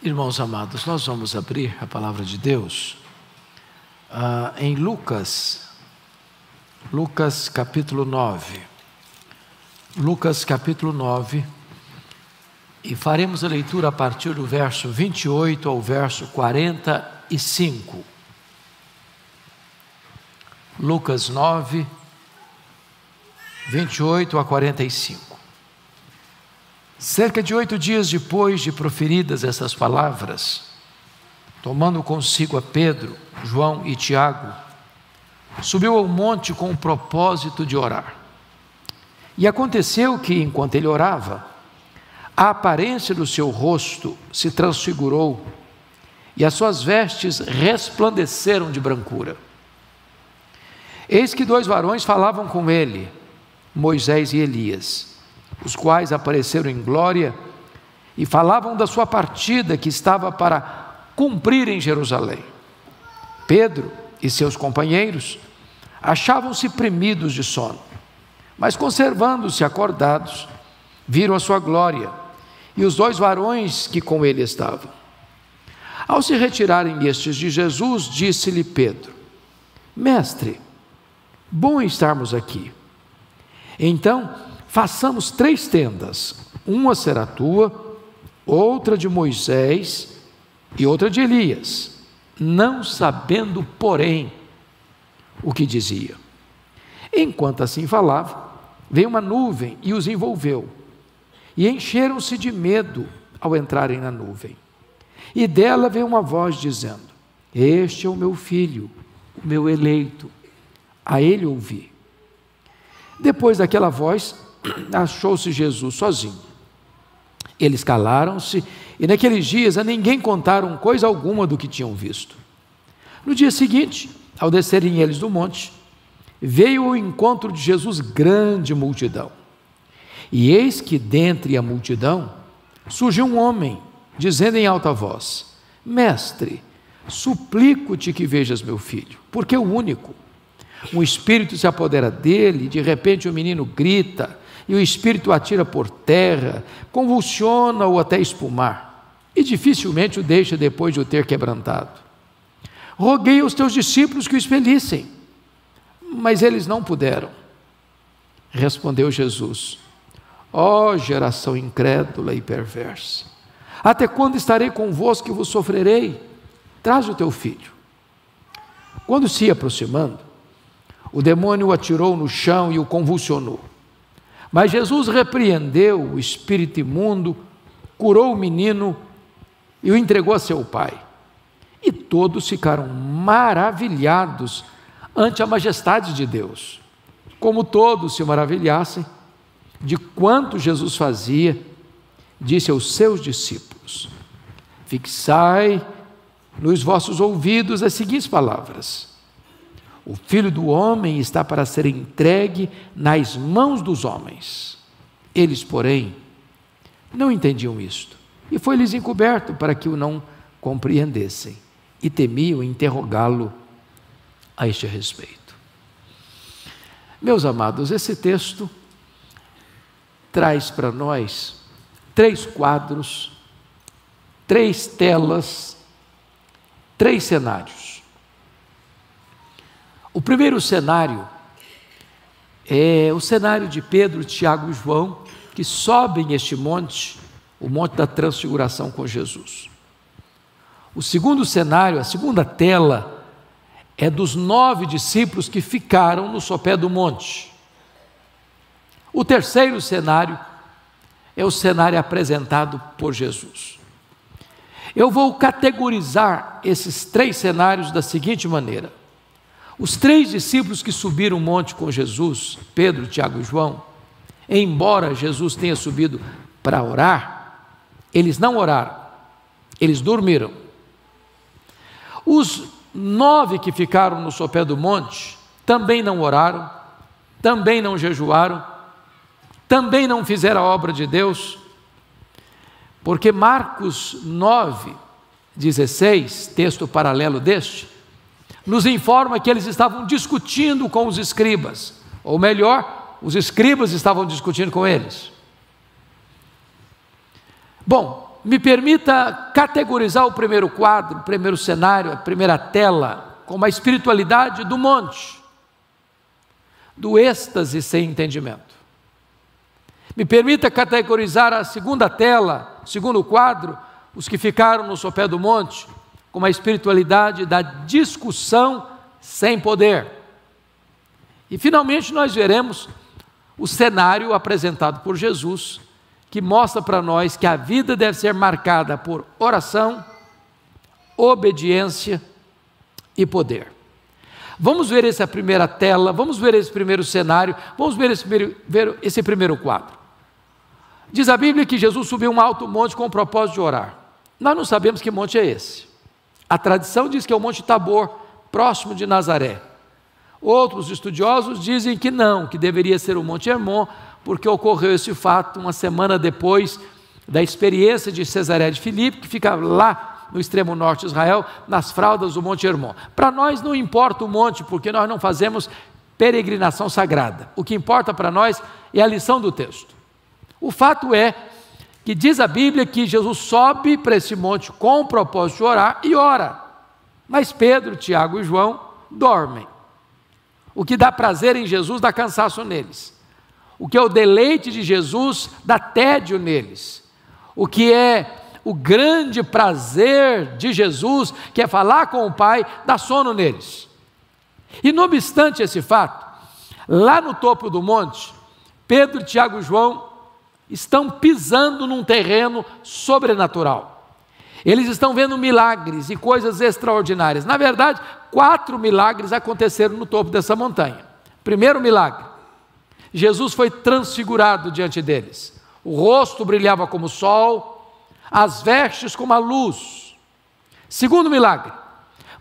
Irmãos amados, nós vamos abrir a palavra de Deus em Lucas capítulo 9. Lucas capítulo 9, e faremos a leitura a partir do verso 28 ao verso 45. Lucas 9, 28 a 45. Cerca de 8 dias depois de proferidas essas palavras, tomando consigo a Pedro, João e Tiago, subiu ao monte com o propósito de orar. E aconteceu que, enquanto ele orava, a aparência do seu rosto se transfigurou e as suas vestes resplandeceram de brancura. Eis que 2 varões falavam com ele, Moisés e Elias, os quais apareceram em glória e falavam da sua partida que estava para cumprir em Jerusalém. Pedro e seus companheiros achavam-se premidos de sono, mas conservando-se acordados, viram a sua glória e os 2 varões que com ele estavam. Ao se retirarem estes de Jesus, disse-lhe Pedro: Mestre, bom estarmos aqui. Então, façamos 3 tendas, uma será tua, outra de Moisés e outra de Elias, não sabendo, porém, o que dizia. Enquanto assim falava, veio uma nuvem e os envolveu, e encheram-se de medo ao entrarem na nuvem. E dela veio uma voz dizendo: Este é o meu filho, o meu eleito, a ele ouvi. Depois daquela voz, achou-se Jesus sozinho. Eles calaram-se e naqueles dias a ninguém contaram coisa alguma do que tinham visto. No dia seguinte, ao descerem eles do monte, veio ao encontro de Jesus grande multidão. E eis que dentre a multidão surgiu um homem, dizendo em alta voz: Mestre, suplico-te que vejas meu filho, porque é o único. Um espírito se apodera dele, e de repente o menino grita, e o espírito o atira por terra, convulsiona-o até espumar, e dificilmente o deixa depois de o ter quebrantado. Roguei aos teus discípulos que o expelissem, mas eles não puderam. Respondeu Jesus: Ó geração incrédula e perversa, até quando estarei convosco e vos sofrerei? Traze o teu filho. Quando se ia aproximando, o demônio o atirou no chão e o convulsionou. Mas Jesus repreendeu o espírito imundo, curou o menino e o entregou a seu pai. E todos ficaram maravilhados ante a majestade de Deus, como todos se maravilhassem de quanto Jesus fazia. Disse aos seus discípulos: Fixai nos vossos ouvidos as seguintes palavras: O Filho do Homem está para ser entregue nas mãos dos homens. Eles, porém, não entendiam isto, e foi-lhes encoberto para que o não compreendessem, e temiam interrogá-lo a este respeito. Meus amados, esse texto traz para nós 3 quadros, 3 telas, 3 cenários. O primeiro cenário é o cenário de Pedro, Tiago e João, que sobem este monte, o monte da transfiguração com Jesus. O segundo cenário, a segunda tela, é dos 9 discípulos que ficaram no sopé do monte. O terceiro cenário é o cenário apresentado por Jesus. Eu vou categorizar esses 3 cenários da seguinte maneira: os 3 discípulos que subiram o monte com Jesus, Pedro, Tiago e João, embora Jesus tenha subido para orar, eles não oraram, eles dormiram. Os 9 que ficaram no sopé do monte também não oraram, também não jejuaram, também não fizeram a obra de Deus, porque Marcos 9:16, texto paralelo deste, nos informa que eles estavam discutindo com os escribas, ou melhor, os escribas estavam discutindo com eles. Bom, me permita categorizar o primeiro quadro, o primeiro cenário, a primeira tela, como a espiritualidade do monte, do êxtase sem entendimento. Me permita categorizar a segunda tela, o segundo quadro, os que ficaram no sopé do monte, como a espiritualidade da discussão sem poder. E finalmente nós veremos o cenário apresentado por Jesus, que mostra para nós que a vida deve ser marcada por oração, obediência e poder. Vamos ver essa primeira tela, vamos ver esse primeiro cenário, vamos ver esse primeiro quadro. Diz a Bíblia que Jesus subiu um alto monte com o propósito de orar. Nós não sabemos que monte é esse. A tradição diz que é o Monte Tabor, próximo de Nazaré. Outros estudiosos dizem que não, que deveria ser o Monte Hermon, porque ocorreu esse fato uma semana depois da experiência de Cesareia de Filipe, que fica lá no extremo norte de Israel, nas fraldas do Monte Hermon. Para nós não importa o monte, porque nós não fazemos peregrinação sagrada. O que importa para nós é a lição do texto. O fato é que diz a Bíblia que Jesus sobe para esse monte com o propósito de orar e ora. Mas Pedro, Tiago e João dormem. O que dá prazer em Jesus dá cansaço neles. O que é o deleite de Jesus dá tédio neles. O que é o grande prazer de Jesus, que é falar com o Pai, dá sono neles. E não obstante esse fato, lá no topo do monte, Pedro, Tiago e João estão pisando num terreno sobrenatural. Eles estão vendo milagres e coisas extraordinárias. Na verdade, 4 milagres aconteceram no topo dessa montanha. Primeiro milagre: Jesus foi transfigurado diante deles. O rosto brilhava como o sol, as vestes como a luz. Segundo milagre: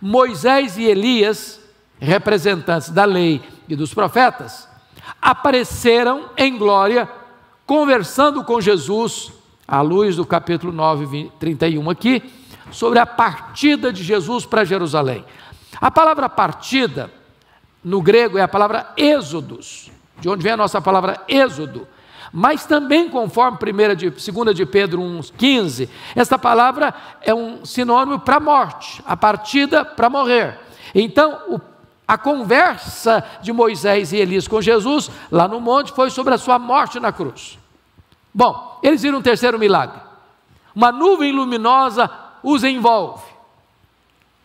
Moisés e Elias, representantes da lei e dos profetas, apareceram em glória, conversando com Jesus, à luz do capítulo 9, 31 aqui, sobre a partida de Jesus para Jerusalém. A palavra partida, no grego, é a palavra êxodos, de onde vem a nossa palavra êxodo, mas também, conforme 2 de Pedro 1,15, essa palavra é um sinônimo para morte, a partida para morrer. Então, a conversa de Moisés e Elias com Jesus, lá no monte, foi sobre a sua morte na cruz. Bom, eles viram um terceiro milagre: uma nuvem luminosa os envolve.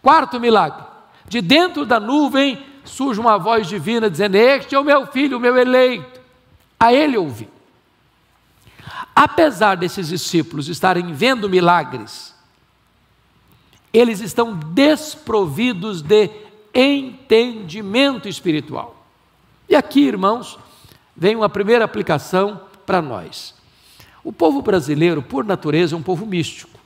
Quarto milagre: de dentro da nuvem surge uma voz divina dizendo: este é o meu filho, o meu eleito, a ele ouvi. Apesar desses discípulos estarem vendo milagres, eles estão desprovidos de entendimento espiritual. E aqui, irmãos, vem uma primeira aplicação para nós. O povo brasileiro, por natureza, é um povo místico.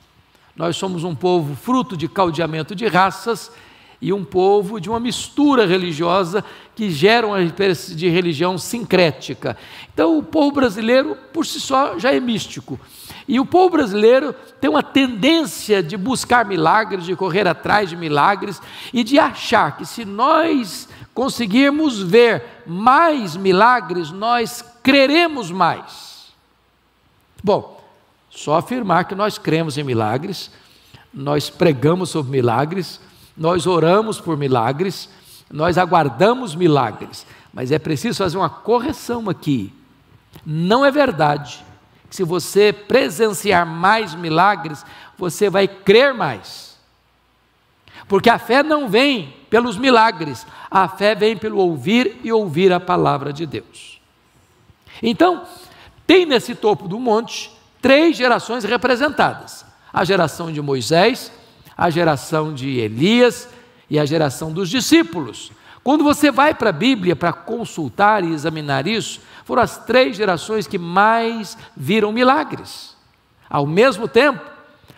Nós somos um povo fruto de caldeamento de raças e um povo de uma mistura religiosa que gera uma espécie de religião sincrética. Então, o povo brasileiro, por si só, já é místico. E o povo brasileiro tem uma tendência de buscar milagres, de correr atrás de milagres e de achar que, se nós conseguirmos ver mais milagres, nós creremos mais. Bom, só afirmar que nós cremos em milagres, nós pregamos sobre milagres, nós oramos por milagres, nós aguardamos milagres, mas é preciso fazer uma correção aqui. Não é verdade que, se você presenciar mais milagres, você vai crer mais, porque a fé não vem pelos milagres, a fé vem pelo ouvir e ouvir a palavra de Deus. Então, tem nesse topo do monte 3 gerações representadas: a geração de Moisés, a geração de Elias e a geração dos discípulos. Quando você vai para a Bíblia para consultar e examinar isso, foram as 3 gerações que mais viram milagres. Ao mesmo tempo,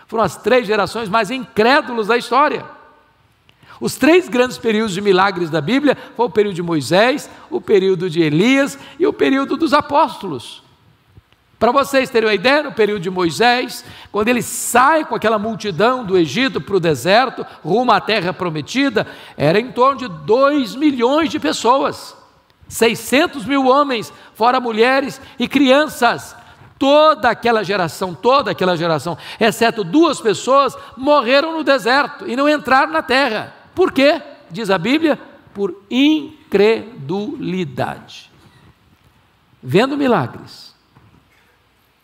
foram as 3 gerações mais incrédulas da história. Os 3 grandes períodos de milagres da Bíblia foi o período de Moisés, o período de Elias e o período dos apóstolos. Para vocês terem uma ideia, no período de Moisés, quando ele sai com aquela multidão do Egito para o deserto, rumo à terra prometida, era em torno de 2 milhões de pessoas, 600 mil homens, fora mulheres e crianças, toda aquela geração, exceto 2 pessoas, morreram no deserto e não entraram na terra. Por quê? Diz a Bíblia, por incredulidade. Vendo milagres,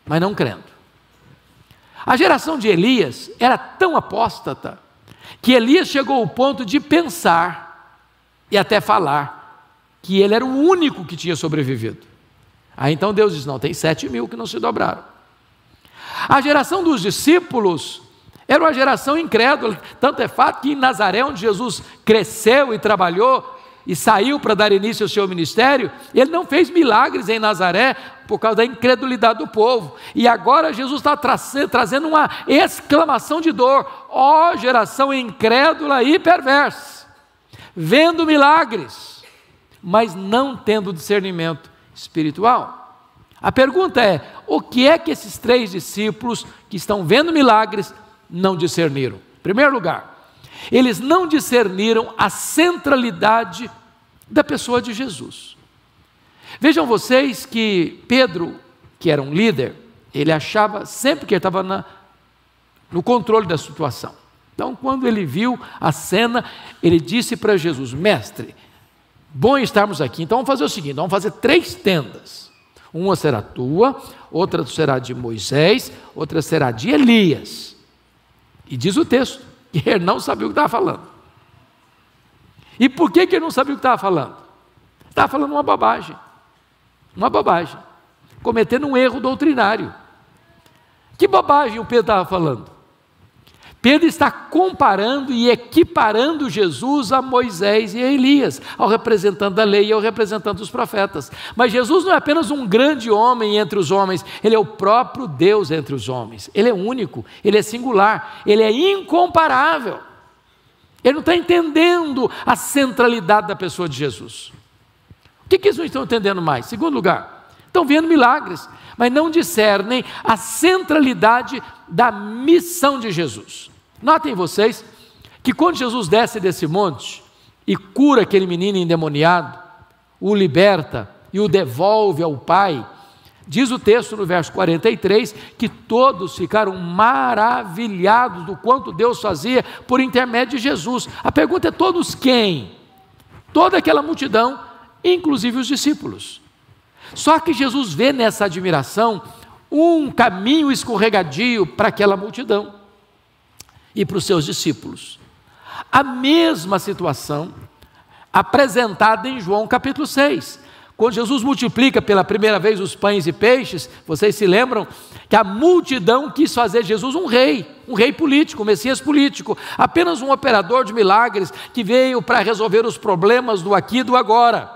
mas não crendo. A geração de Elias era tão apóstata, que Elias chegou ao ponto de pensar e até falar que ele era o único que tinha sobrevivido. Aí então Deus diz, não, tem 7.000 que não se dobraram. A geração dos discípulos era uma geração incrédula, tanto é fato que em Nazaré, onde Jesus cresceu e trabalhou, e saiu para dar início ao seu ministério, ele não fez milagres em Nazaré, por causa da incredulidade do povo, e agora Jesus está trazendo uma exclamação de dor, ó geração incrédula e perversa, vendo milagres, mas não tendo discernimento espiritual. A pergunta é, o que é que esses 3 discípulos que estão vendo milagres não discerniram? Em primeiro lugar, eles não discerniram a centralidade da pessoa de Jesus. Vejam vocês que Pedro, que era um líder, ele achava sempre que ele estava no controle da situação. Então, quando ele viu a cena, ele disse para Jesus, mestre, bom estarmos aqui, então vamos fazer o seguinte, vamos fazer 3 tendas, uma será tua, outra será de Moisés, outra será de Elias, e diz o texto, que ele não sabia o que estava falando. E por que ele não sabia o que estava falando? Estava falando uma bobagem, cometendo um erro doutrinário. Que bobagem o Pedro estava falando? Pedro está comparando e equiparando Jesus a Moisés e a Elias, ao representante da lei e ao representante dos profetas. Mas Jesus não é apenas um grande homem entre os homens, ele é o próprio Deus entre os homens. Ele é único, ele é singular, ele é incomparável. Ele não está entendendo a centralidade da pessoa de Jesus. O que eles não estão entendendo mais? Segundo lugar, estão vendo milagres, mas não discernem a centralidade da missão de Jesus. Notem vocês que quando Jesus desce desse monte e cura aquele menino endemoniado, o liberta e o devolve ao Pai, diz o texto no verso 43 que todos ficaram maravilhados do quanto Deus fazia por intermédio de Jesus. A pergunta é: todos quem? Toda aquela multidão, inclusive os discípulos. Só que Jesus vê nessa admiração um caminho escorregadio para aquela multidão e para os seus discípulos. A mesma situação apresentada em João capítulo 6, quando Jesus multiplica pela primeira vez os pães e peixes. Vocês se lembram que a multidão quis fazer Jesus um rei político, um Messias político, apenas um operador de milagres que veio para resolver os problemas do aqui e do agora.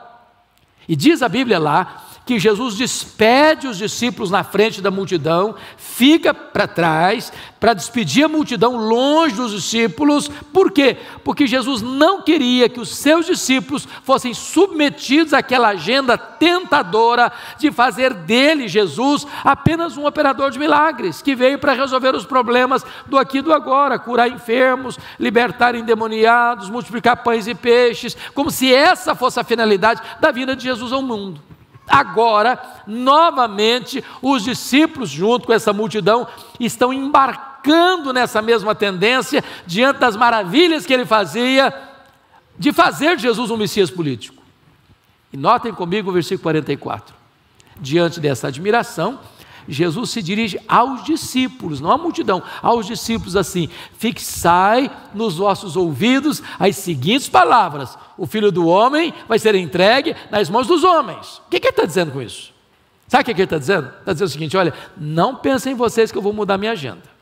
E diz a Bíblia lá que Jesus despede os discípulos na frente da multidão, fica para trás, para despedir a multidão longe dos discípulos. Por quê? Porque Jesus não queria que os seus discípulos fossem submetidos àquela agenda tentadora de fazer dele, Jesus, apenas um operador de milagres, que veio para resolver os problemas do aqui e do agora, curar enfermos, libertar endemoniados, multiplicar pães e peixes, como se essa fosse a finalidade da vinda de Jesus ao mundo. Agora, novamente, os discípulos, junto com essa multidão, estão embarcando nessa mesma tendência, diante das maravilhas que ele fazia, de fazer de Jesus um Messias político. E notem comigo o versículo 44. Diante dessa admiração, Jesus se dirige aos discípulos, não à multidão, aos discípulos assim: fixai nos vossos ouvidos as seguintes palavras: o Filho do Homem vai ser entregue nas mãos dos homens. O que ele está dizendo com isso? Sabe o que ele está dizendo? Está dizendo o seguinte: olha, não pensem vocês que eu vou mudar minha agenda.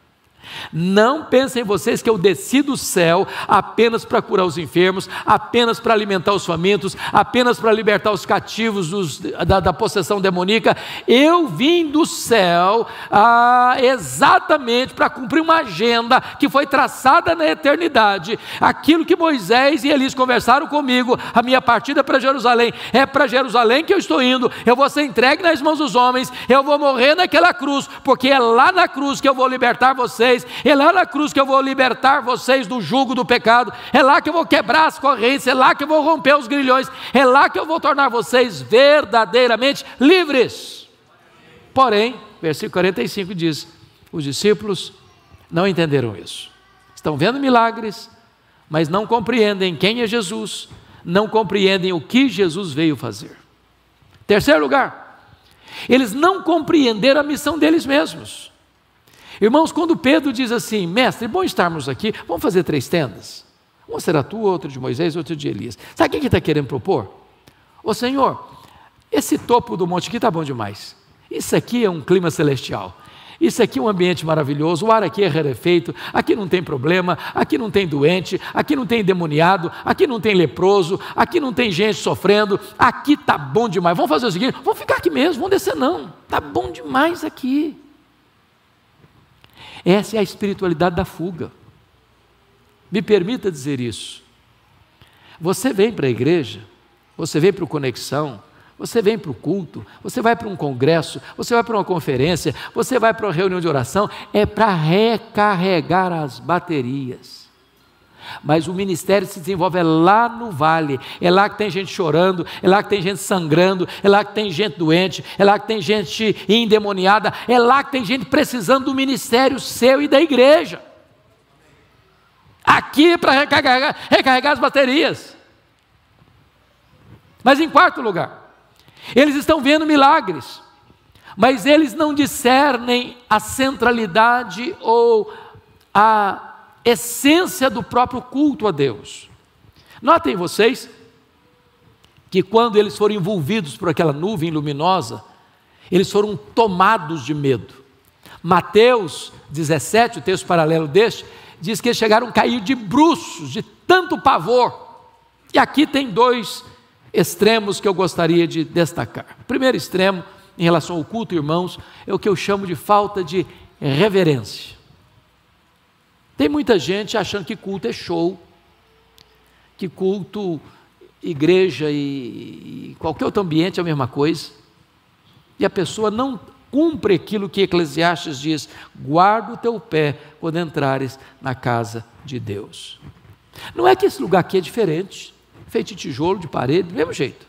Não pensem vocês que eu desci do céu apenas para curar os enfermos, apenas para alimentar os famintos, apenas para libertar os cativos da possessão demoníaca. Eu vim do céu exatamente para cumprir uma agenda que foi traçada na eternidade. Aquilo que Moisés e Elias conversaram comigo, a minha partida para Jerusalém, é para Jerusalém que eu estou indo. Eu vou ser entregue nas mãos dos homens, eu vou morrer naquela cruz, porque é lá na cruz que eu vou libertar vocês. É lá na cruz que eu vou libertar vocês do jugo do pecado, é lá que eu vou quebrar as correntes, é lá que eu vou romper os grilhões, é lá que eu vou tornar vocês verdadeiramente livres. Porém, versículo 45 diz, os discípulos não entenderam isso. Estão vendo milagres, mas não compreendem quem é Jesus, não compreendem o que Jesus veio fazer. Terceiro lugar, eles não compreenderam a missão deles mesmos. Irmãos, quando Pedro diz assim, mestre, é bom estarmos aqui, vamos fazer 3 tendas. Uma será tua, outra de Moisés, outra de Elias. Sabe o que ele está querendo propor? Ô Senhor, esse topo do monte aqui está bom demais. Isso aqui é um clima celestial. Isso aqui é um ambiente maravilhoso, o ar aqui é rarefeito, aqui não tem problema, aqui não tem doente, aqui não tem endemoniado, aqui não tem leproso, aqui não tem gente sofrendo, aqui está bom demais. Vamos fazer o seguinte, vamos ficar aqui mesmo, vamos descer não, está bom demais aqui. Essa é a espiritualidade da fuga. Me permita dizer isso. Você vem para a igreja, você vem para o Conexão, você vem para o culto, você vai para um congresso, você vai para uma conferência, você vai para uma reunião de oração, é para recarregar as baterias. Mas o ministério se desenvolve lá no vale, é lá que tem gente chorando, é lá que tem gente sangrando, é lá que tem gente doente, é lá que tem gente endemoniada, é lá que tem gente precisando do ministério seu e da igreja. Aqui é para recarregar as baterias. Mas em quarto lugar, eles estão vendo milagres, mas eles não discernem a centralidade ou a essência do próprio culto a Deus. Notem vocês que quando eles foram envolvidos por aquela nuvem luminosa, eles foram tomados de medo. Mateus 17, o texto paralelo deste, diz que eles chegaram a cair de bruços, de tanto pavor. E aqui tem 2 extremos que eu gostaria de destacar. O primeiro extremo, em relação ao culto, irmãos, é o que eu chamo de falta de reverência. Tem muita gente achando que culto é show, que culto, igreja e qualquer outro ambiente é a mesma coisa, e a pessoa não cumpre aquilo que Eclesiastes diz, guarda o teu pé quando entrares na casa de Deus. Não é que esse lugar aqui é diferente, feito de tijolo, de parede, do mesmo jeito.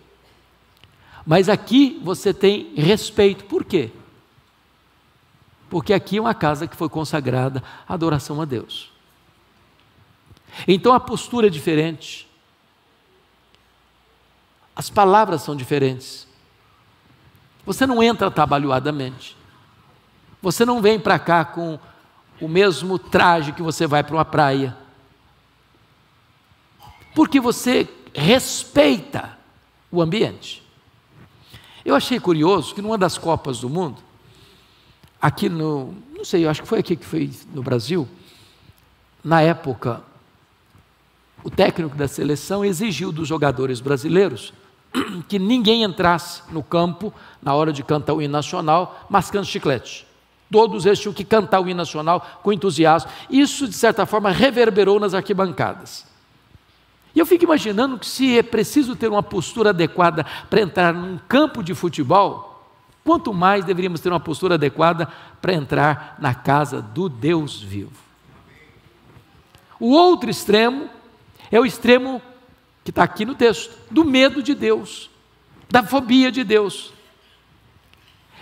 Mas aqui você tem respeito. Por quê? Porque aqui é uma casa que foi consagrada à adoração a Deus. Então a postura é diferente. As palavras são diferentes. Você não entra atabalhoadamente. Você não vem para cá com o mesmo traje que você vai para uma praia. Porque você respeita o ambiente. Eu achei curioso que numa das Copas do Mundo, aqui não sei, eu acho que foi aqui que foi no Brasil, na época, o técnico da seleção exigiu dos jogadores brasileiros que ninguém entrasse no campo na hora de cantar o hino nacional mascando chiclete. Todos eles tinham que cantar o hino nacional com entusiasmo. Isso, de certa forma, reverberou nas arquibancadas. E eu fico imaginando que se é preciso ter uma postura adequada para entrar num campo de futebol, quanto mais deveríamos ter uma postura adequada para entrar na casa do Deus vivo. O outro extremo é o extremo que está aqui no texto, do medo de Deus, da fobia de Deus,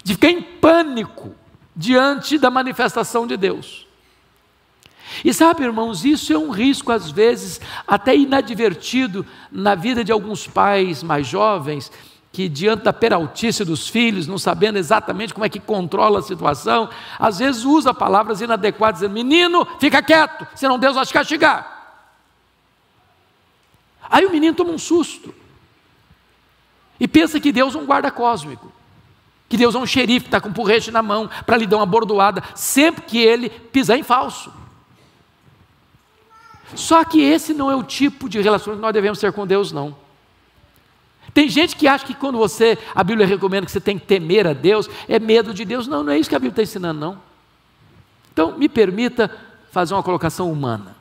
de ficar em pânico diante da manifestação de Deus. E sabe, irmãos, isso é um risco às vezes até inadvertido na vida de alguns pais mais jovens, que diante da peraltice dos filhos, não sabendo exatamente como é que controla a situação, às vezes usa palavras inadequadas, dizendo, menino, fica quieto, senão Deus vai te castigar. Aí o menino toma um susto, e pensa que Deus é um guarda cósmico, que Deus é um xerife que está com um porrete na mão, para lhe dar uma bordoada, sempre que ele pisar em falso. Só que esse não é o tipo de relação que nós devemos ter com Deus, não. Tem gente que acha que quando a Bíblia recomenda que você tem que temer a Deus, é medo de Deus. Não, não é isso que a Bíblia está ensinando, não. Então, me permita fazer uma colocação humana.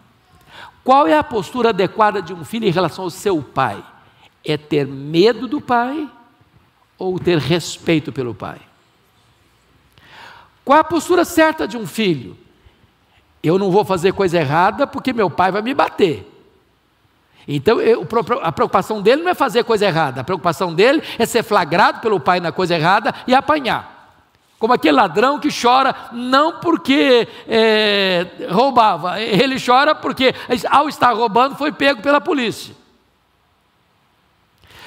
Qual é a postura adequada de um filho em relação ao seu pai? É ter medo do pai ou ter respeito pelo pai? Qual é a postura certa de um filho? Eu não vou fazer coisa errada porque meu pai vai me bater. Então, a preocupação dele não é fazer coisa errada, a preocupação dele é ser flagrado pelo pai na coisa errada e apanhar. Como aquele ladrão que chora não porque roubava, ele chora porque ao estar roubando foi pego pela polícia.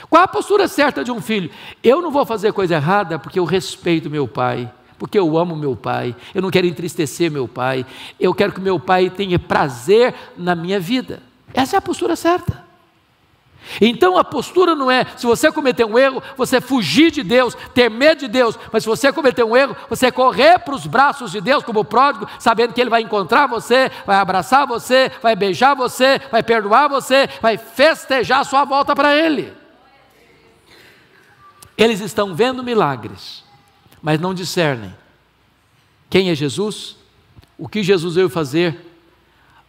Qual a postura certa de um filho? Eu não vou fazer coisa errada porque eu respeito meu pai, porque eu amo meu pai, eu não quero entristecer meu pai, eu quero que meu pai tenha prazer na minha vida. Essa é a postura certa. Então a postura não é, se você cometer um erro, você fugir de Deus, ter medo de Deus, mas se você cometer um erro, você correr para os braços de Deus como pródigo, sabendo que Ele vai encontrar você, vai abraçar você, vai beijar você, vai perdoar você, vai festejar a sua volta para Ele. Eles estão vendo milagres, mas não discernem quem é Jesus, o que Jesus veio fazer,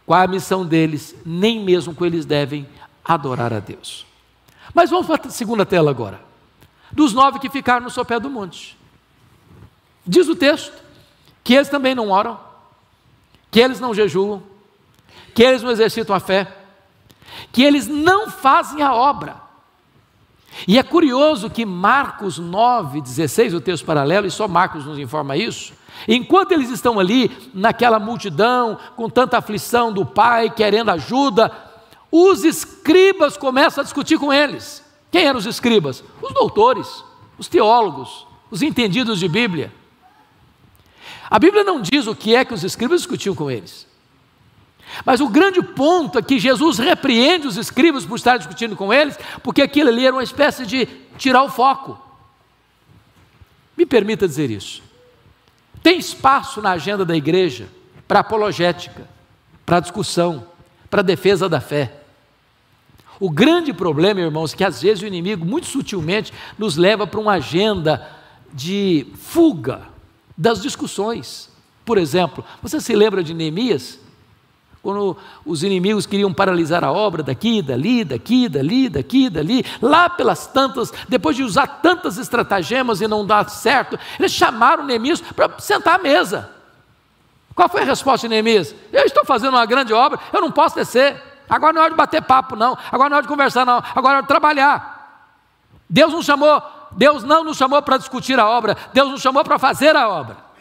qual a missão deles, nem mesmo como eles devem adorar a Deus. Mas vamos para a segunda tela agora. Dos 9 que ficaram no sopé do monte. Diz o texto que eles também não oram, que eles não jejuam, que eles não exercitam a fé, que eles não fazem a obra. E é curioso que Marcos 9,16, o texto paralelo, e só Marcos nos informa isso, enquanto eles estão ali, naquela multidão, com tanta aflição do pai, querendo ajuda, os escribas começam a discutir com eles. Quem eram os escribas? Os doutores, os teólogos, os entendidos de Bíblia. A Bíblia não diz o que é que os escribas discutiam com eles. Mas o grande ponto é que Jesus repreende os escribas por estar discutindo com eles, porque aquilo ali era uma espécie de tirar o foco. Me permita dizer isso. Tem espaço na agenda da igreja para apologética, para discussão, para defesa da fé. O grande problema, irmãos, é que às vezes o inimigo, muito sutilmente, nos leva para uma agenda de fuga das discussões. Por exemplo, você se lembra de Neemias? Quando os inimigos queriam paralisar a obra daqui, dali, lá pelas tantas, depois de usar tantas estratagemas e não dar certo, eles chamaram Neemias para sentar à mesa. Qual foi a resposta de Neemias? Eu estou fazendo uma grande obra, eu não posso descer, agora não é hora de bater papo não, agora não é hora de conversar não, agora é hora de trabalhar. Deus não nos chamou para discutir a obra, Deus nos chamou para fazer a obra.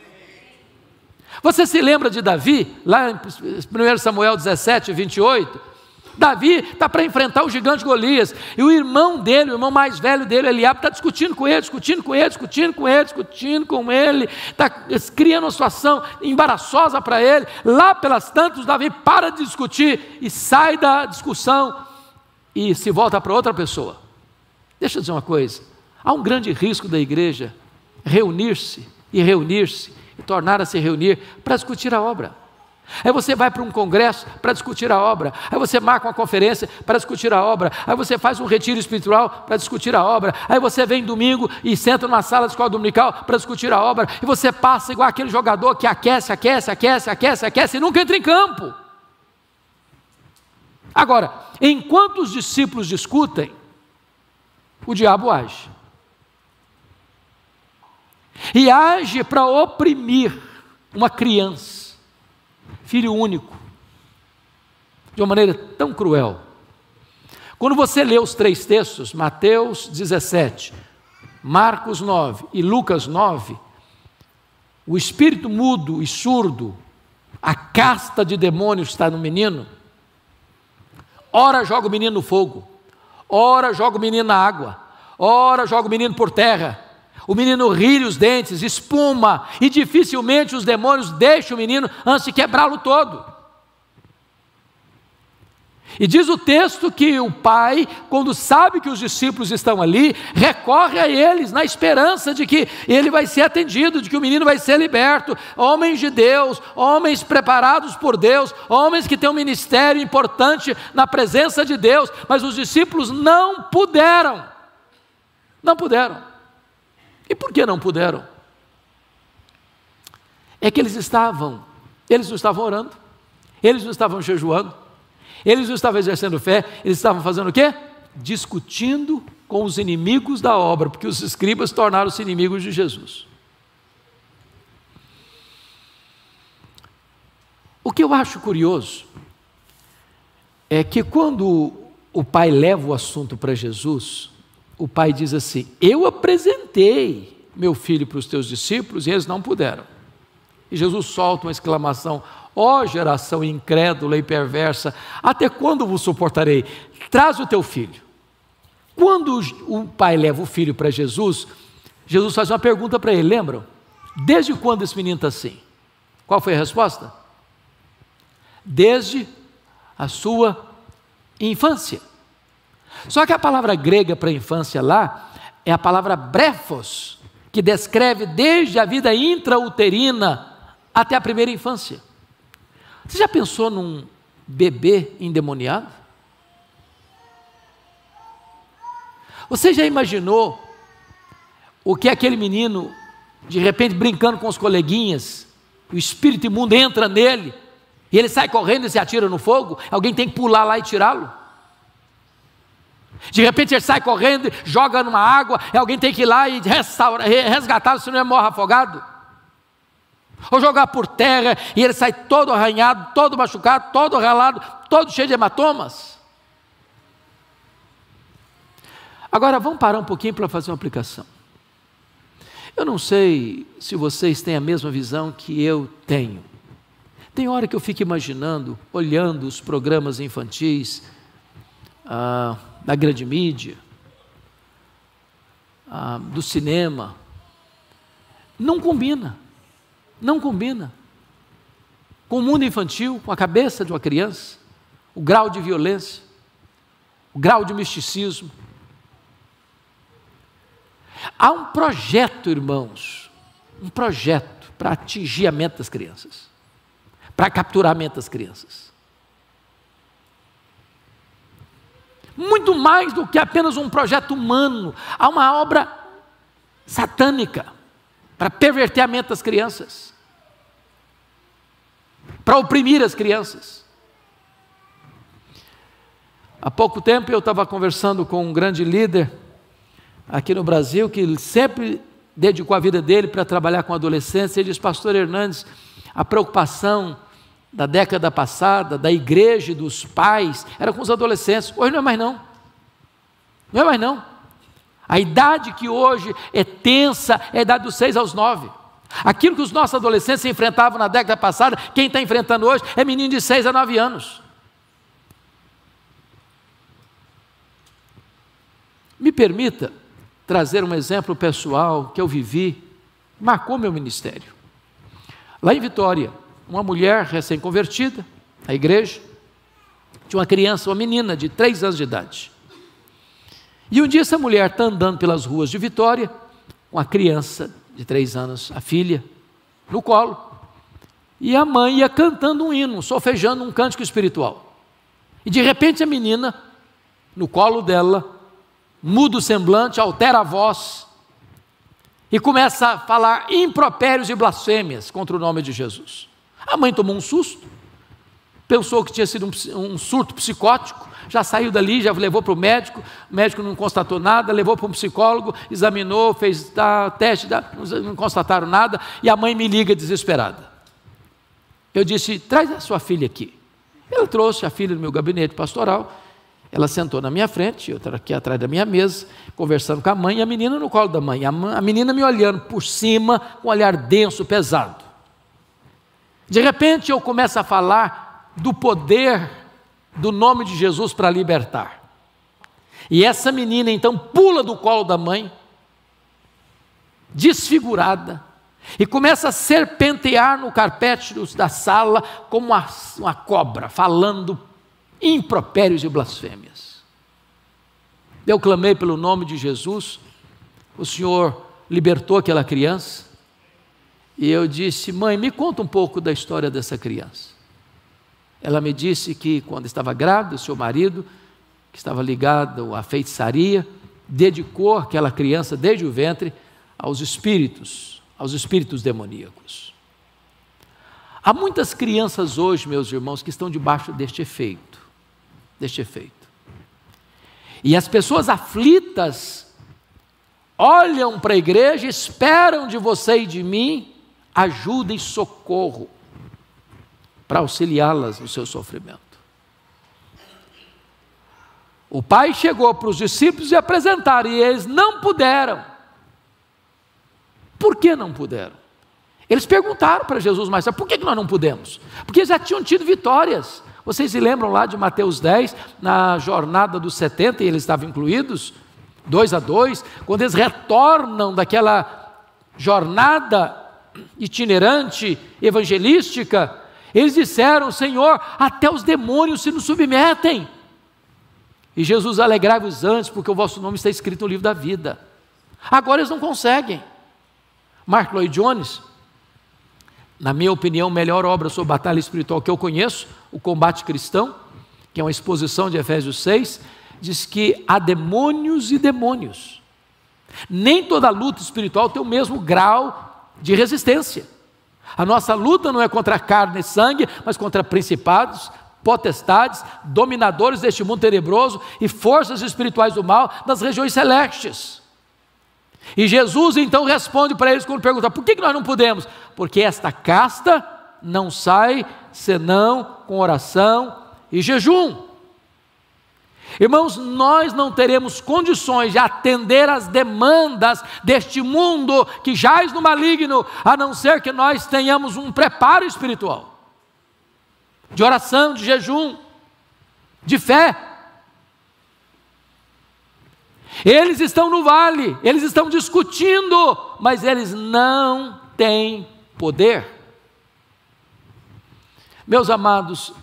Você se lembra de Davi, lá em 1 Samuel 17, 28? Davi está para enfrentar o gigante Golias, e o irmão dele, o irmão mais velho dele, Eliabe, está discutindo com ele, está criando uma situação embaraçosa para ele. Lá pelas tantas, Davi para de discutir e sai da discussão e se volta para outra pessoa. Deixa eu dizer uma coisa, há um grande risco da igreja reunir-se e tornar a se reunir para discutir a obra. Aí você vai para um congresso para discutir a obra, aí você marca uma conferência para discutir a obra, aí você faz um retiro espiritual para discutir a obra, aí você vem domingo e senta numa sala de escola dominical para discutir a obra, e você passa igual aquele jogador que aquece e nunca entra em campo. Agora, enquanto os discípulos discutem, o diabo age. E age para oprimir uma criança, filho único, de uma maneira tão cruel. Quando você lê os 3 textos, Mateus 17, Marcos 9 e Lucas 9, o espírito mudo e surdo, a casta de demônios está no menino, ora joga o menino no fogo, ora joga o menino na água, ora joga o menino por terra. O menino ri os dentes, espuma, e dificilmente os demônios deixam o menino antes de quebrá-lo todo. E diz o texto que o pai, quando sabe que os discípulos estão ali, recorre a eles na esperança de que ele vai ser atendido, de que o menino vai ser liberto. Homens de Deus, homens preparados por Deus, homens que têm um ministério importante na presença de Deus, mas os discípulos não puderam. E por que não puderam? É que eles não estavam orando, eles não estavam jejuando, eles não estavam exercendo fé, eles estavam fazendo o quê? Discutindo com os inimigos da obra, porque os escribas tornaram-se inimigos de Jesus. O que eu acho curioso é que quando o pai leva o assunto para Jesus, o pai diz assim: eu apresentei meu filho para os teus discípulos, e eles não puderam. E Jesus solta uma exclamação: ó geração incrédula e perversa, até quando vos suportarei? Traz o teu filho. Quando o pai leva o filho para Jesus, Jesus faz uma pergunta para ele, lembram? Desde quando esse menino está assim? Qual foi a resposta? Desde a sua infância. Só que a palavra grega para infância lá é a palavra brefos, que descreve desde a vida intrauterina até a primeira infância. Você já pensou num bebê endemoniado? Você já imaginou o que aquele menino, de repente brincando com os coleguinhas, o espírito imundo entra nele, e ele sai correndo e se atira no fogo? Alguém tem que pular lá e tirá-lo? De repente ele sai correndo, joga numa água, e alguém tem que ir lá e resgatá-lo, senão ele morre afogado. Ou jogar por terra, e ele sai todo arranhado, todo machucado, todo ralado, todo cheio de hematomas. Agora vamos parar um pouquinho para fazer uma aplicação. Eu não sei se vocês têm a mesma visão que eu tenho. Tem hora que eu fico imaginando, olhando os programas infantis da grande mídia, do cinema. Não combina com o mundo infantil, com a cabeça de uma criança, o grau de violência, o grau de misticismo. Há um projeto, irmãos, um projeto para atingir a mente das crianças, para capturar a mente das crianças. Muito mais do que apenas um projeto humano, há uma obra satânica para perverter a mente das crianças, para oprimir as crianças. Há pouco tempo eu estava conversando com um grande líder aqui no Brasil, que sempre dedicou a vida dele para trabalhar com adolescentes. Ele diz: pastor Hernandes, a preocupação da década passada, da igreja e dos pais, era com os adolescentes. Hoje não é mais não. Não é mais não. A idade que hoje é tensa é a idade dos 6 aos 9. Aquilo que os nossos adolescentes enfrentavam na década passada, quem está enfrentando hoje é menino de 6 a 9 anos. Me permita trazer um exemplo pessoal que eu vivi, marcou meu ministério. Lá em Vitória, uma mulher recém-convertida, à igreja, tinha uma criança, uma menina de 3 anos de idade. E um dia essa mulher está andando pelas ruas de Vitória, com a criança de 3 anos, a filha, no colo, e a mãe ia cantando um hino, solfejando um cântico espiritual. E de repente a menina, no colo dela, muda o semblante, altera a voz e começa a falar impropérios e blasfêmias contra o nome de Jesus. A mãe tomou um susto, pensou que tinha sido um surto psicótico, já saiu dali, já levou para o médico não constatou nada, levou para um psicólogo, examinou, fez teste, não constataram nada, e a mãe me liga desesperada. Eu disse: traz a sua filha aqui. Ela trouxe a filha no meu gabinete pastoral. Ela sentou na minha frente, eu estava aqui atrás da minha mesa, conversando com a mãe, e a menina no colo da mãe. A menina me olhando por cima, com um olhar denso, pesado. De repente eu começo a falar do poder do nome de Jesus para libertar. E essa menina então pula do colo da mãe, desfigurada, e começa a serpentear no carpete da sala como uma cobra, falando impropérios e blasfêmias. Eu clamei pelo nome de Jesus, o Senhor libertou aquela criança, e eu disse: mãe, me conta um pouco da história dessa criança. Ela me disse que quando estava grávida, o seu marido, que estava ligado à feitiçaria, dedicou aquela criança desde o ventre aos espíritos demoníacos. Há muitas crianças hoje, meus irmãos, que estão debaixo deste efeito. E as pessoas aflitas olham para a igreja, esperam de você e de mim ajuda e socorro para auxiliá-las no seu sofrimento. O pai chegou para os discípulos e apresentaram, e eles não puderam. Por que não puderam? Eles perguntaram para Jesus mais tarde, por que nós não pudemos? Porque já tinham tido vitórias. Vocês se lembram lá de Mateus 10, na jornada dos 70, e eles estavam incluídos, 2 a 2, quando eles retornam daquela jornada itinerante, evangelística, eles disseram: Senhor, até os demônios se nos submetem. E Jesus: alegrai-vos antes, porque o vosso nome está escrito no livro da vida. Agora eles não conseguem. Mark Lloyd Jones, na minha opinião, a melhor obra sobre batalha espiritual que eu conheço, O Combate Cristão, que é uma exposição de Efésios 6, diz que há demônios e demônios. Nem toda luta espiritual tem o mesmo grau de resistência. A nossa luta não é contra carne e sangue, mas contra principados, potestades, dominadores deste mundo tenebroso e forças espirituais do mal nas regiões celestes. E Jesus então responde para eles quando perguntam: por que nós não podemos? Porque esta casta não sai senão com oração e jejum. Irmãos, nós não teremos condições de atender às demandas deste mundo que jaz no maligno, a não ser que nós tenhamos um preparo espiritual, de oração, de jejum, de fé. Eles estão no vale, eles estão discutindo, mas eles não têm poder. Meus amados,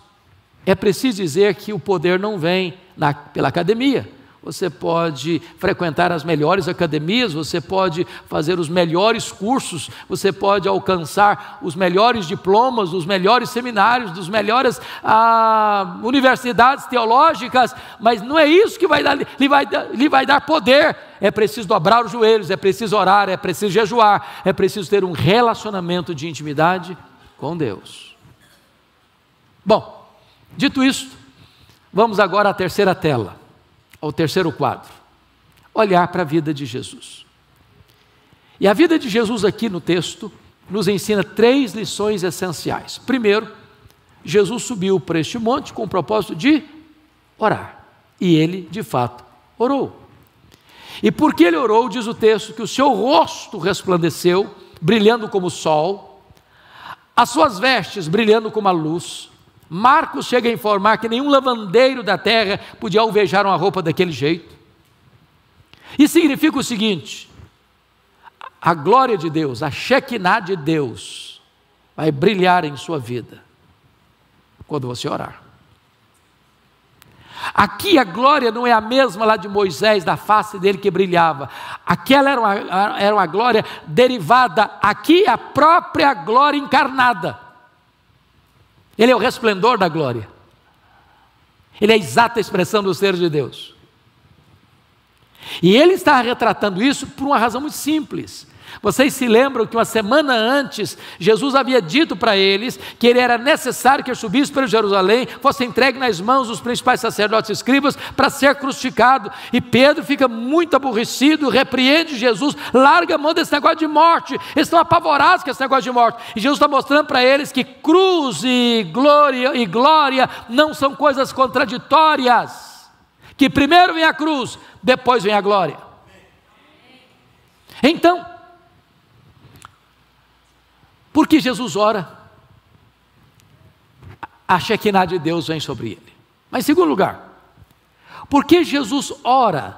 é preciso dizer que o poder não vem pela academia. Você pode frequentar as melhores academias, você pode fazer os melhores cursos, você pode alcançar os melhores diplomas, os melhores seminários, das melhores universidades teológicas, mas não é isso que lhe vai dar poder. É preciso dobrar os joelhos, é preciso orar, é preciso jejuar, é preciso ter um relacionamento de intimidade com Deus. Bom, dito isto, vamos agora à terceira tela, ao terceiro quadro, olhar para a vida de Jesus. E a vida de Jesus aqui no texto nos ensina 3 lições essenciais. Primeiro, Jesus subiu para este monte com o propósito de orar, e ele de fato orou. E porque ele orou, diz o texto que o seu rosto resplandeceu, brilhando como o sol, as suas vestes brilhando como a luz. Marcos chega a informar que nenhum lavandeiro da terra podia alvejar uma roupa daquele jeito. Isso significa o seguinte: a glória de Deus, a Shekinah de Deus, vai brilhar em sua vida quando você orar. Aqui a glória não é a mesma lá de Moisés, da face dele que brilhava. Aquela era uma glória derivada, aqui a própria glória encarnada. Ele é o resplendor da glória. Ele é a exata expressão do ser de Deus. E ele está retratando isso por uma razão muito simples. Vocês se lembram que uma semana antes, Jesus havia dito para eles que era necessário que ele subisse para Jerusalém, fosse entregue nas mãos dos principais sacerdotes e escribas para ser crucificado. E Pedro fica muito aborrecido, repreende Jesus, larga a mão desse negócio de morte. Eles estão apavorados com esse negócio de morte. E Jesus está mostrando para eles que cruz e glória não são coisas contraditórias. Que primeiro vem a cruz, depois vem a glória. Então, porque Jesus ora, a Shekinah de Deus vem sobre ele. Mas em segundo lugar, porque Jesus ora,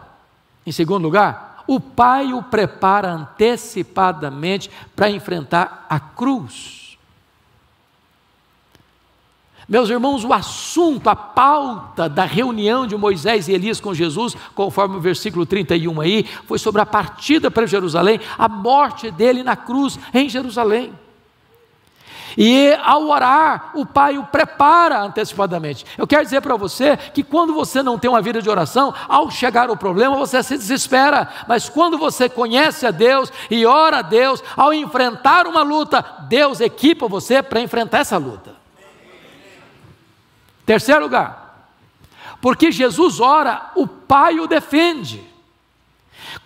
em segundo lugar, o Pai o prepara antecipadamente para enfrentar a cruz. Meus irmãos, o assunto, a pauta da reunião de Moisés e Elias com Jesus, conforme o versículo 31 aí, foi sobre a partida para Jerusalém, a morte dele na cruz em Jerusalém. E ao orar, o Pai o prepara antecipadamente. Eu quero dizer para você que quando você não tem uma vida de oração, ao chegar o problema você se desespera, mas quando você conhece a Deus e ora a Deus, ao enfrentar uma luta, Deus equipa você para enfrentar essa luta. Terceiro lugar, porque Jesus ora, o Pai o defende.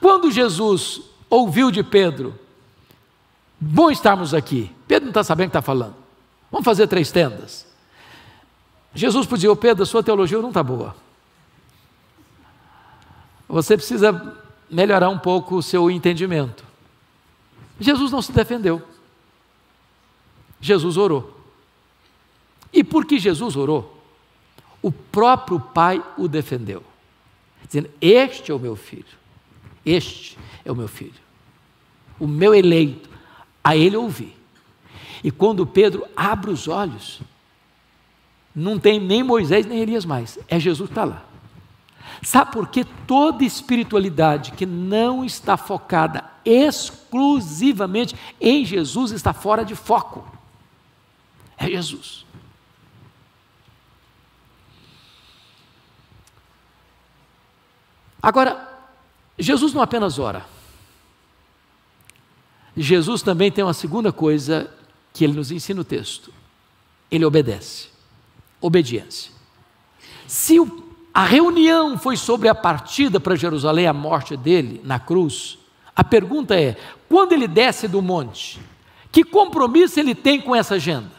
Quando Jesus ouviu de Pedro: bom estarmos aqui, Pedro não está sabendo o que está falando, vamos fazer 3 tendas. Jesus podia: ô Pedro, a sua teologia não está boa, você precisa melhorar um pouco o seu entendimento. Jesus não se defendeu. Jesus orou. E porque Jesus orou, o próprio Pai o defendeu, dizendo: este é o meu filho, este é o meu filho, o meu eleito, a ele ouvi. E quando Pedro abre os olhos, não tem nem Moisés nem Elias mais, é Jesus que está lá. Sabe por que toda espiritualidade que não está focada exclusivamente em Jesus está fora de foco? É Jesus. Agora, Jesus não apenas ora. Jesus também tem uma segunda coisa que ele nos ensina no texto. Ele obedece. Obediência. Se a reunião foi sobre a partida para Jerusalém, a morte dele na cruz, a pergunta é: quando ele desce do monte, que compromisso ele tem com essa agenda?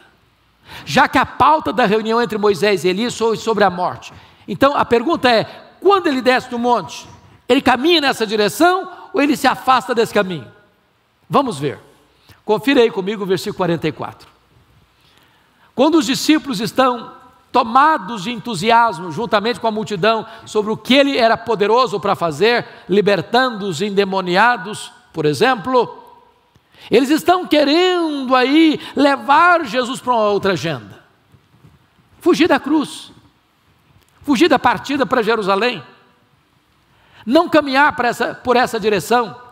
Já que a pauta da reunião entre Moisés e Elias foi sobre a morte. Então a pergunta é: quando ele desce do monte, ele caminha nessa direção ou ele se afasta desse caminho? Vamos ver. Confira aí comigo o versículo 44. Quando os discípulos estão tomados de entusiasmo, juntamente com a multidão, sobre o que ele era poderoso para fazer, libertando os endemoniados, por exemplo, eles estão querendo aí levar Jesus para uma outra agenda. Fugir da cruz, fugir da partida para Jerusalém, não caminhar por essa direção.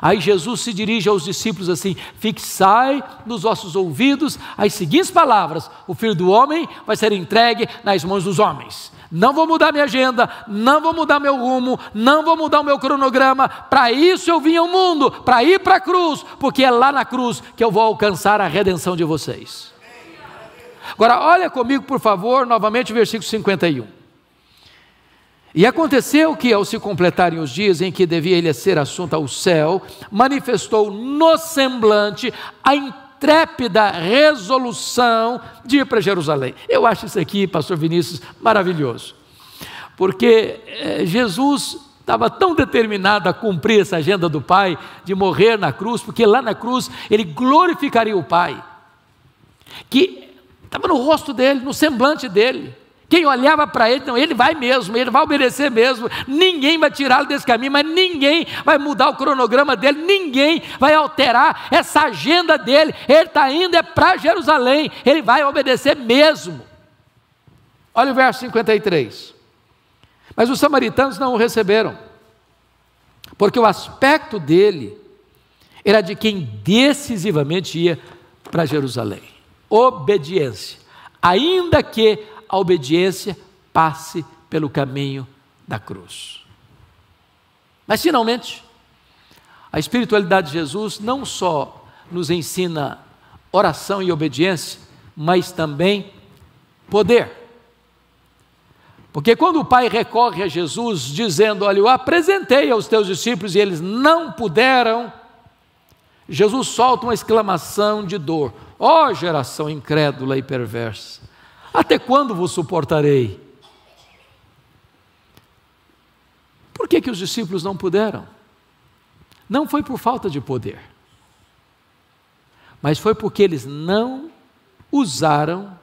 Aí Jesus se dirige aos discípulos assim: fixai nos vossos ouvidos as seguintes palavras: o Filho do Homem vai ser entregue nas mãos dos homens. Não vou mudar minha agenda, não vou mudar meu rumo, não vou mudar o meu cronograma. Para isso eu vim ao mundo, para ir para a cruz, porque é lá na cruz que eu vou alcançar a redenção de vocês. Agora olha comigo, por favor, novamente o versículo 51. E aconteceu que, ao se completarem os dias em que devia ele ser assunto ao céu, manifestou no semblante a intrépida resolução de ir para Jerusalém. Eu acho isso aqui, pastor Vinícius, maravilhoso, porque Jesus estava tão determinado a cumprir essa agenda do Pai, de morrer na cruz, porque lá na cruz ele glorificaria o Pai, que estava no rosto dele, no semblante dele. Quem olhava para ele, não, ele vai mesmo, ele vai obedecer mesmo, ninguém vai tirá-lo desse caminho, mas ninguém vai mudar o cronograma dele, ninguém vai alterar essa agenda dele. Ele está indo para Jerusalém, ele vai obedecer mesmo. Olha o verso 53. Mas os samaritanos não o receberam, porque o aspecto dele era de quem decisivamente ia para Jerusalém. Obediência, ainda que a obediência passe pelo caminho da cruz. Mas finalmente, a espiritualidade de Jesus não só nos ensina oração e obediência, mas também poder. Porque quando o Pai recorre a Jesus dizendo: olha, eu apresentei aos teus discípulos e eles não puderam, Jesus solta uma exclamação de dor: ó geração incrédula e perversa, até quando vos suportarei? Por que os discípulos não puderam? Não foi por falta de poder, mas foi porque eles não usaram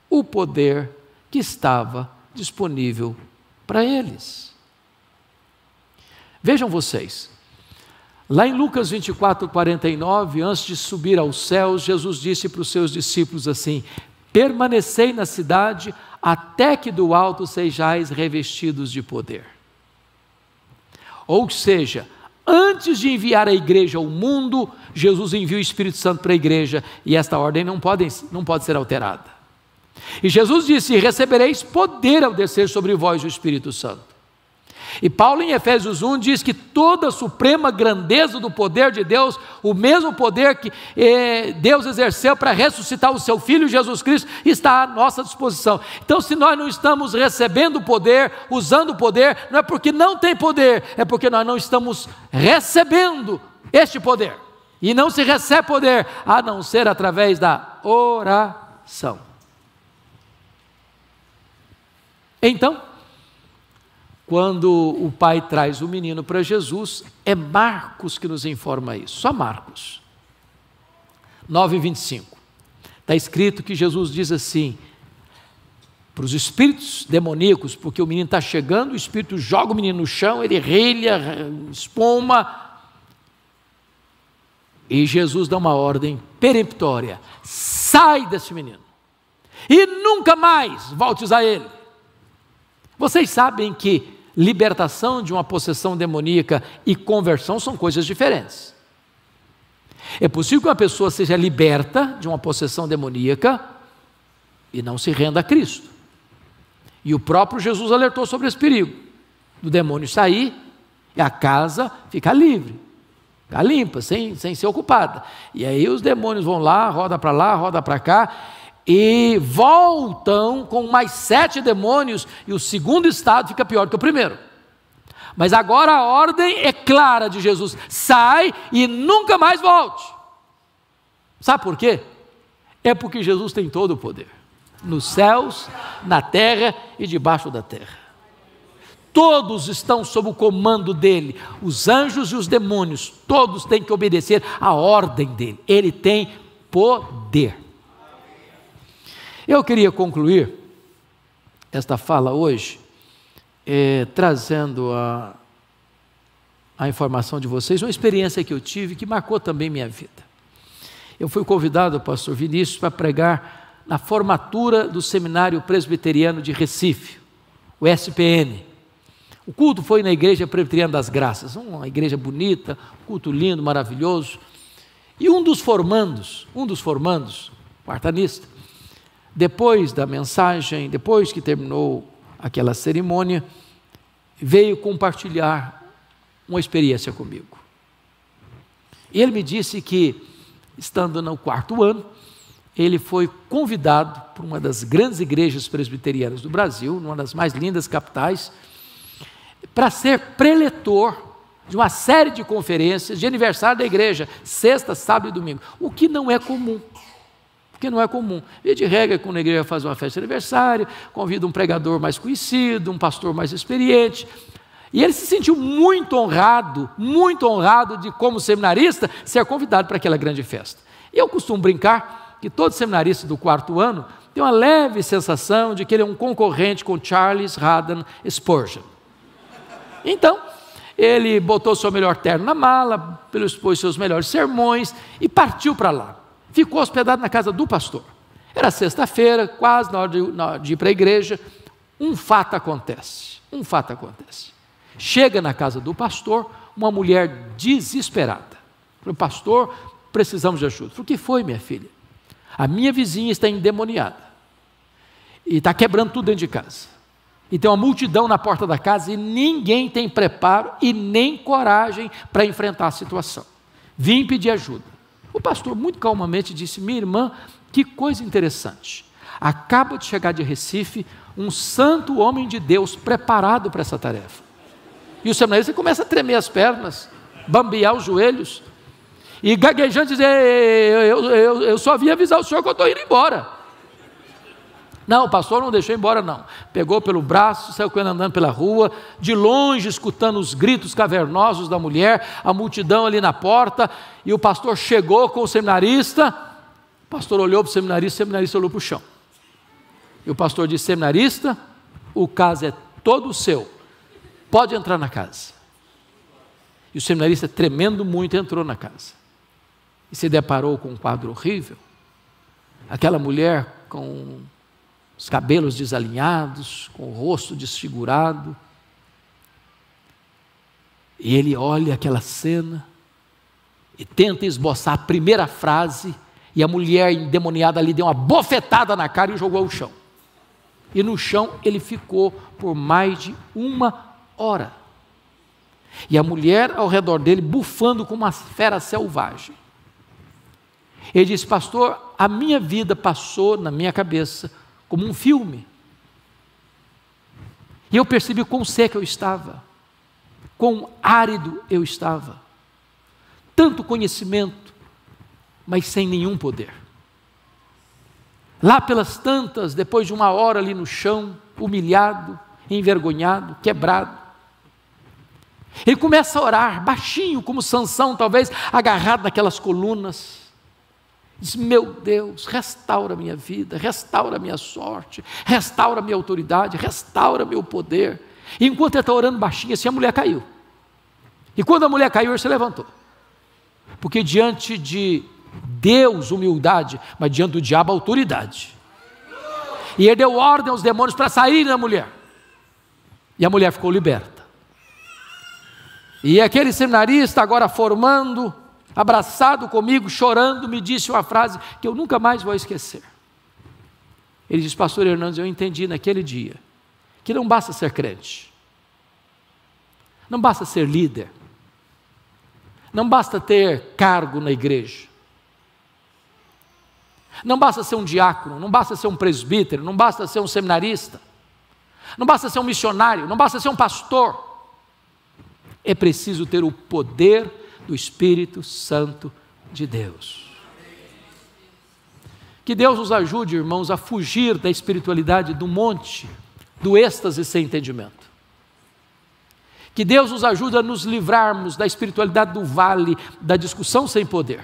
o poder que estava disponível para eles. Vejam vocês, lá em Lucas 24, 49, antes de subir aos céus, Jesus disse para os seus discípulos assim: permanecei na cidade até que do alto sejais revestidos de poder. Ou seja, antes de enviar a igreja ao mundo, Jesus envia o Espírito Santo para a igreja, e esta ordem não pode ser alterada. E Jesus disse: recebereis poder ao descer sobre vós o Espírito Santo. E Paulo em Efésios 1 diz que toda a suprema grandeza do poder de Deus, o mesmo poder que Deus exerceu para ressuscitar o seu Filho Jesus Cristo, está à nossa disposição. Então, se nós não estamos recebendo poder, usando poder, não é porque não tem poder, é porque nós não estamos recebendo este poder. E não se recebe poder a não ser através da oração. Então, quando o pai traz o menino para Jesus, é Marcos que nos informa isso, só Marcos. 9:25. Está escrito que Jesus diz assim, para os espíritos demoníacos, porque o menino está chegando, o espírito joga o menino no chão, ele relha, espuma, e Jesus dá uma ordem peremptória: sai desse menino, e nunca mais voltes a ele. Vocês sabem que libertação de uma possessão demoníaca e conversão são coisas diferentes. É possível que uma pessoa seja liberta de uma possessão demoníaca e não se renda a Cristo. E o próprio Jesus alertou sobre esse perigo, do demônio sair e a casa ficar livre, ficar limpa, sem ser ocupada. E aí os demônios vão lá, roda para cá, e voltam com mais 7 demônios, e o segundo estado fica pior que o primeiro. Mas agora a ordem é clara de Jesus: sai e nunca mais volte. Sabe por quê? É porque Jesus tem todo o poder, nos céus, na terra e debaixo da terra. Todos estão sob o comando dele, os anjos e os demônios, todos têm que obedecer à ordem dele. Ele tem poder. Eu queria concluir esta fala hoje, trazendo a informação de vocês, uma experiência que eu tive, que marcou também minha vida. Eu fui convidado, pastor Vinícius, para pregar na formatura do Seminário Presbiteriano de Recife, o SPN. O culto foi na Igreja Presbiteriana das Graças, uma igreja bonita, culto lindo, maravilhoso. E um dos formandos, quartanista, depois da mensagem, depois que terminou aquela cerimônia, veio compartilhar uma experiência comigo. E ele me disse que, estando no 4º ano, ele foi convidado por uma das grandes igrejas presbiterianas do Brasil, uma das mais lindas capitais, para ser preletor de uma série de conferências de aniversário da igreja, sexta, sábado e domingo, o que não é comum. Porque não é comum. Via de regra, quando a igreja faz uma festa de aniversário, convida um pregador mais conhecido, um pastor mais experiente. E ele se sentiu muito honrado de, como seminarista, ser convidado para aquela grande festa. E eu costumo brincar que todo seminarista do 4º ano tem uma leve sensação de que ele é um concorrente com Charles Haddon Spurgeon. Então, ele botou seu melhor terno na mala, expôs seus melhores sermões e partiu para lá. Ficou hospedado na casa do pastor. Era sexta-feira, quase na hora de ir para a igreja. Um fato acontece. Chega na casa do pastor uma mulher desesperada. Falei: pastor, precisamos de ajuda. Falei: o que foi, minha filha? A minha vizinha está endemoniada e está quebrando tudo dentro de casa. E tem uma multidão na porta da casa e ninguém tem preparo e nem coragem para enfrentar a situação. Vim pedir ajuda. O pastor muito calmamente disse: minha irmã, que coisa interessante, acaba de chegar de Recife um santo homem de Deus preparado para essa tarefa. E o seminarista começa a tremer as pernas, bambear os joelhos e gaguejando dizer: eu só vim avisar o senhor que eu estou indo embora. Não, o pastor não deixou embora não, pegou pelo braço, saiu com ele andando pela rua, de longe escutando os gritos cavernosos da mulher, a multidão ali na porta, e o pastor chegou com o seminarista. O pastor olhou para o seminarista olhou para o chão, e o pastor disse: seminarista, o caso é todo seu, pode entrar na casa. E o seminarista, tremendo muito, entrou na casa, e se deparou com um quadro horrível, aquela mulher com os cabelos desalinhados, com o rosto desfigurado, e ele olha aquela cena, e tenta esboçar a primeira frase, e a mulher endemoniada ali deu uma bofetada na cara e jogou ao chão, e no chão ele ficou por mais de 1 hora, e a mulher ao redor dele bufando como uma fera selvagem. Ele disse: pastor, a minha vida passou na minha cabeça como um filme, e eu percebi quão seco eu estava, quão árido eu estava, tanto conhecimento, mas sem nenhum poder. Lá pelas tantas, depois de 1 hora ali no chão, humilhado, envergonhado, quebrado, ele começa a orar, baixinho, como Sansão, talvez, agarrado naquelas colunas, Diz: meu Deus, restaura a minha vida, restaura a minha sorte, restaura a minha autoridade, restaura meu poder. E enquanto ele está orando baixinho assim, a mulher caiu. E quando a mulher caiu, ele se levantou. Porque diante de Deus, humildade, mas diante do diabo, autoridade. E ele deu ordem aos demônios para saírem da mulher. E a mulher ficou liberta. E aquele seminarista, agora formando, abraçado comigo, chorando, me disse uma frase que eu nunca mais vou esquecer. Ele disse: pastor Hernandes, eu entendi naquele dia que não basta ser crente, não basta ser líder, não basta ter cargo na igreja, não basta ser um diácono, não basta ser um presbítero, não basta ser um seminarista, não basta ser um missionário, não basta ser um pastor. É preciso ter o poder do Espírito Santo de Deus. Que Deus nos ajude, irmãos, a fugir da espiritualidade do monte, do êxtase sem entendimento. Que Deus nos ajude a nos livrarmos da espiritualidade do vale, da discussão sem poder.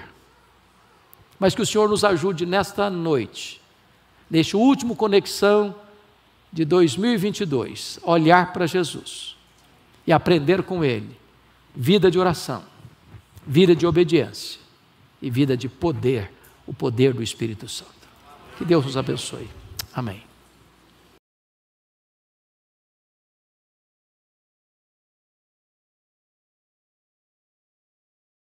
Mas que o Senhor nos ajude nesta noite, neste último conexão de 2022, a olhar para Jesus e aprender com Ele vida de oração, vida de obediência e vida de poder, o poder do Espírito Santo. Que Deus nos abençoe. Amém.